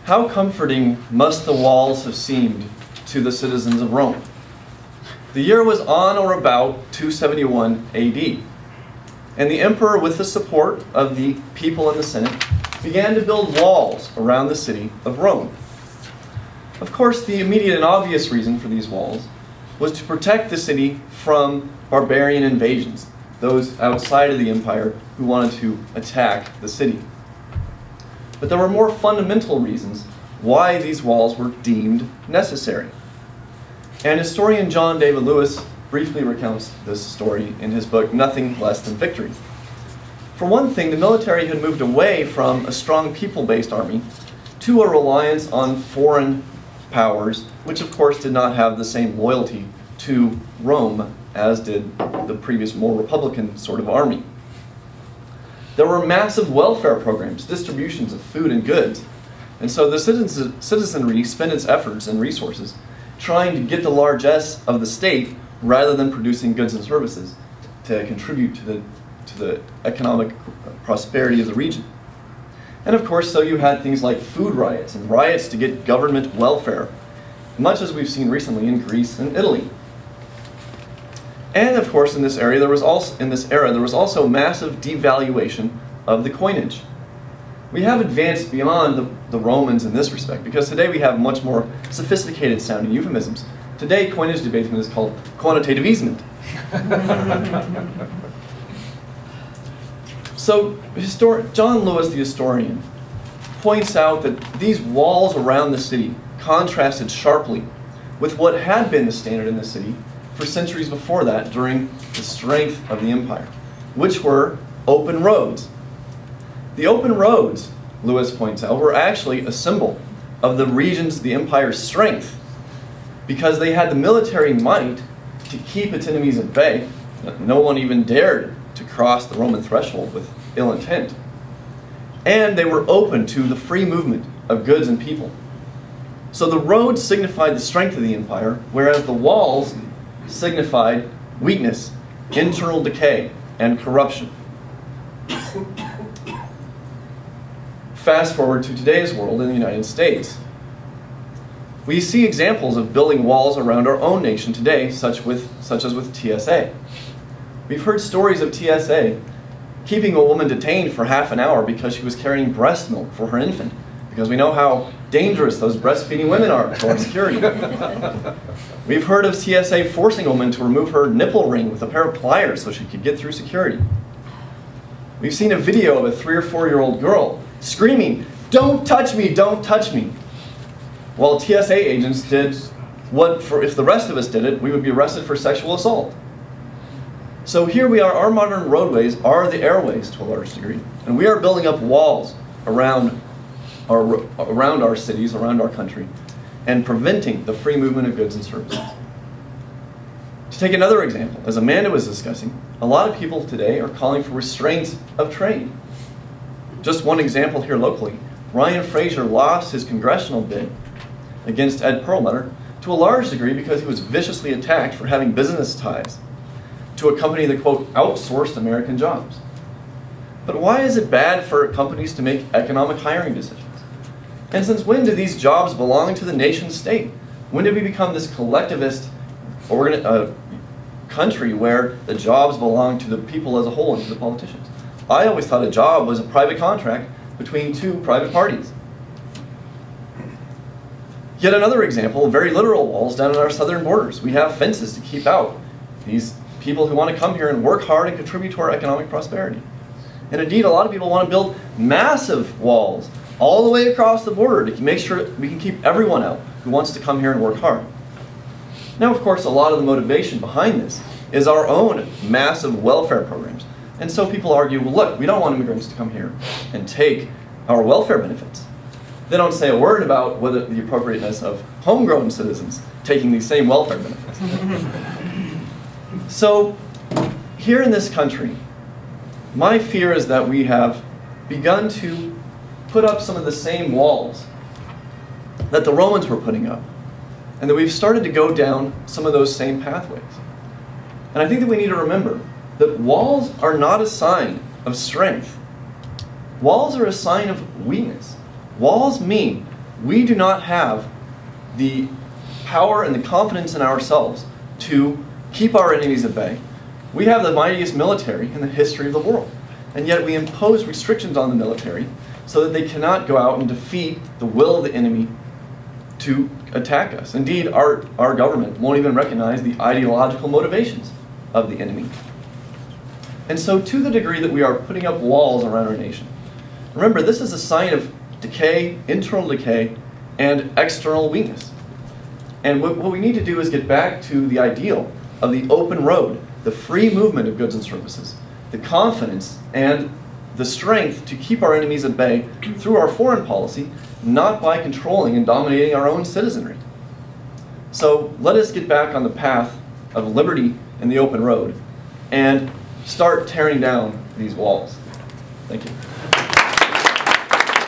How comforting must the walls have seemed to the citizens of Rome? The year was on or about 271 AD, and the emperor, with the support of the people and the Senate, began to build walls around the city of Rome. Of course, the immediate and obvious reason for these walls was to protect the city from barbarian invasions, those outside of the empire who wanted to attack the city. But there were more fundamental reasons why these walls were deemed necessary. And historian John David Lewis briefly recounts this story in his book, Nothing Less Than Victory. For one thing, the military had moved away from a strong people-based army to a reliance on foreign powers, which of course did not have the same loyalty to Rome as did the previous more republican sort of army. There were massive welfare programs, distributions of food and goods, and so the citizenry spent its efforts and resources trying to get the largesse of the state rather than producing goods and services to contribute to the economic prosperity of the region. And of course, so you had things like food riots and riots to get government welfare, much as we've seen recently in Greece and Italy. And of course, in this era, there was also massive devaluation of the coinage. We have advanced beyond the Romans in this respect, because today we have much more sophisticated sounding euphemisms. Today, coinage debasement is called quantitative easement. So, John Lewis, the historian, points out that these walls around the city contrasted sharply with what had been the standard in the city for centuries before that during the strength of the empire, which were open roads. The open roads, Lewis points out, were actually a symbol of the regions of the empire's strength because they had the military might to keep its enemies at bay. No one even dared to cross the Roman threshold with ill intent. And they were open to the free movement of goods and people. So the roads signified the strength of the empire, whereas the walls signified weakness, internal decay, and corruption. Fast forward to today's world in the United States. We see examples of building walls around our own nation today, such as with TSA. We've heard stories of TSA keeping a woman detained for half an hour because she was carrying breast milk for her infant, because we know how dangerous those breastfeeding women are to our security. We've heard of TSA forcing a woman to remove her nipple ring with a pair of pliers so she could get through security. We've seen a video of a 3 or 4-year-old girl screaming, "Don't touch me, don't touch me," while TSA agents did what, if the rest of us did it, we would be arrested for sexual assault. So here we are, our modern roadways are the airways to a large degree, and we are building up walls around our cities, around our country, and preventing the free movement of goods and services. To take another example, as Amanda was discussing, a lot of people today are calling for restraints of trade. Just one example here locally, Ryan Fraser lost his congressional bid against Ed Perlmutter to a large degree because he was viciously attacked for having business ties to a company that, quote, outsourced American jobs. But why is it bad for companies to make economic hiring decisions? And since when do these jobs belong to the nation state? When did we become this collectivist country where the jobs belong to the people as a whole and to the politicians? I always thought a job was a private contract between two private parties. Yet another example, very literal walls down at our southern borders. We have fences to keep out these people who want to come here and work hard and contribute to our economic prosperity. And indeed, a lot of people want to build massive walls all the way across the border to make sure we can keep everyone out who wants to come here and work hard. Now, of course, a lot of the motivation behind this is our own massive welfare programs. And so people argue, well, look, we don't want immigrants to come here and take our welfare benefits. They don't say a word about whether the appropriateness of homegrown citizens taking these same welfare benefits. So, here in this country, my fear is that we have begun to put up some of the same walls that the Romans were putting up, and that we've started to go down some of those same pathways. And I think that we need to remember that walls are not a sign of strength. Walls are a sign of weakness. Walls mean We do not have the power and the confidence in ourselves to keep our enemies at bay. We have the mightiest military in the history of the world, and yet we impose restrictions on the military so that they cannot go out and defeat the will of the enemy to attack us. Indeed, our government won't even recognize the ideological motivations of the enemy. And so to the degree that we are putting up walls around our nation, remember, this is a sign of decay, internal decay, and external weakness. And what we need to do is get back to the ideal of the open road, the free movement of goods and services, the confidence and the strength to keep our enemies at bay through our foreign policy, not by controlling and dominating our own citizenry. So let us get back on the path of liberty and the open road and start tearing down these walls. Thank you.